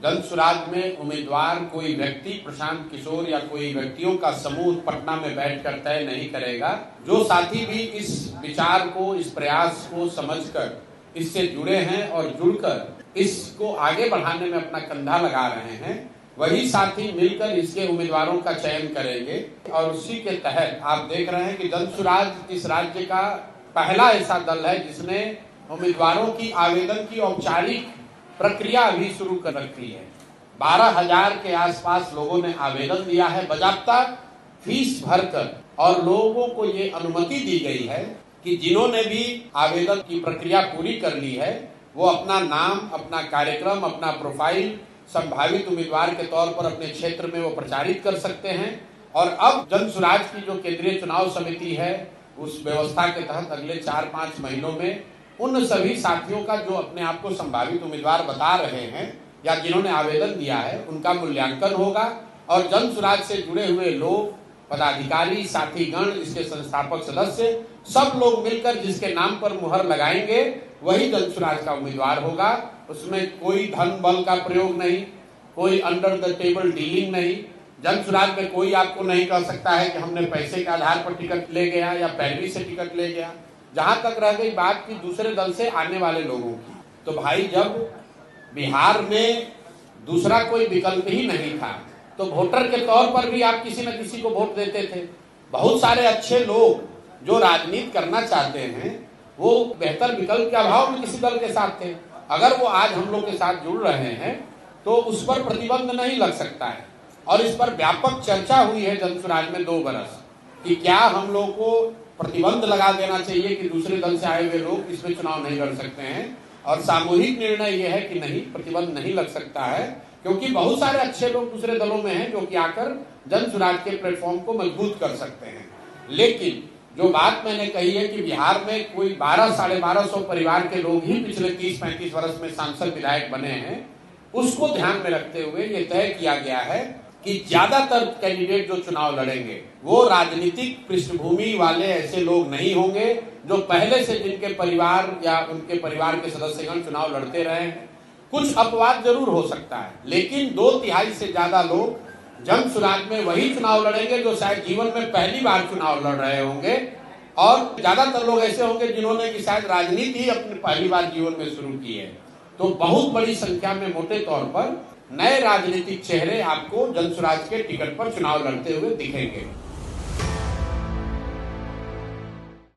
जनसुराज में उम्मीदवार कोई व्यक्ति प्रशांत किशोर या कोई व्यक्तियों का समूह पटना में बैठकर तय नहीं करेगा। जो साथी भी इस विचार को, इस प्रयास को समझकर इससे जुड़े हैं और जुड़कर इसको आगे बढ़ाने में अपना कंधा लगा रहे हैं, वही साथी मिलकर इसके उम्मीदवारों का चयन करेंगे। और उसी के तहत आप देख रहे हैं कि जनसुराज इस राज्य का पहला ऐसा दल है जिसने उम्मीदवारों की आवेदन की औपचारिक प्रक्रिया अभी शुरू कर रखी है। 12,000 के आसपास लोगों ने आवेदन दिया है बाकायदा फीस भरकर, और लोगों को ये अनुमति दी गई है कि जिन्होंने भी आवेदन की प्रक्रिया पूरी कर ली है वो अपना नाम, अपना कार्यक्रम, अपना प्रोफाइल संभावित उम्मीदवार के तौर पर अपने क्षेत्र में वो प्रचारित कर सकते हैं। और अब जनसुराज की जो केंद्रीय चुनाव समिति है उस व्यवस्था के तहत अगले 4-5 महीनों में उन सभी साथियों का जो अपने आप को संभावित उम्मीदवार बता रहे हैं या जिन्होंने आवेदन दिया है उनका मूल्यांकन होगा। और जनसुराज से जुड़े हुए लोग, पदाधिकारी, साथीगण, इसके संस्थापक सदस्य, सब लोग मिलकर जिसके नाम पर मुहर लगाएंगे वही जनसुराज का उम्मीदवार होगा। उसमें कोई धन बल का प्रयोग नहीं, कोई अंडर द टेबल डीलिंग नहीं। जनसुराज में कोई आपको नहीं कह सकता है कि हमने पैसे के आधार पर टिकट ले गया या पैरवी से टिकट ले गया। जहां तक रह गई बात की दूसरे दल से आने वाले लोगों की, तो भाई जब बिहार में दूसरा कोई विकल्प ही नहीं था तो वोटर के तौर पर भी आप किसी न किसी को वोट देते थे। बहुत सारे अच्छे लोग जो राजनीति करना चाहते हैं वो बेहतर विकल्प के अभाव में किसी दल के साथ थे। अगर वो आज हम लोग के साथ जुड़ रहे हैं तो उस पर प्रतिबंध नहीं लग सकता है। और इस पर व्यापक चर्चा हुई है जनसुराज में 2 बरस कि क्या हम लोग को प्रतिबंध लगा देना चाहिए कि दूसरे दल से आए हुए लोग इसमें चुनाव नहीं लड़ सकते हैं। और सामूहिक निर्णय यह है कि नहीं, प्रतिबंध नहीं लग सकता है, क्योंकि बहुत सारे अच्छे लोग दूसरे दलों में हैं जो कि आकर जनसुराज के प्लेटफॉर्म को मजबूत कर सकते हैं। लेकिन जो बात मैंने कही है कि बिहार में कोई 1200-1250 परिवार के लोग ही पिछले 30-35 वर्ष में सांसद विधायक बने हैं, उसको ध्यान में रखते हुए ये तय किया गया है कि ज्यादातर कैंडिडेट जो चुनाव लड़ेंगे वो राजनीतिक पृष्ठभूमि वाले ऐसे लोग नहीं होंगे जो पहले से जिनके परिवार या उनके परिवार के सदस्यगण चुनाव लड़ते रहे हैं। कुछ अपवाद जरूर हो सकता है, लेकिन 2/3 से ज्यादा लोग जनसुराज में वही चुनाव लड़ेंगे जो शायद जीवन में पहली बार चुनाव लड़ रहे होंगे। और ज्यादातर लोग ऐसे होंगे जिन्होंने कि शायद राजनीति ही अपनी पहली बार जीवन में शुरू की है। तो बहुत बड़ी संख्या में मोटे तौर पर नए राजनीतिक चेहरे आपको जनसुराज के टिकट पर चुनाव लड़ते हुए दिखेंगे।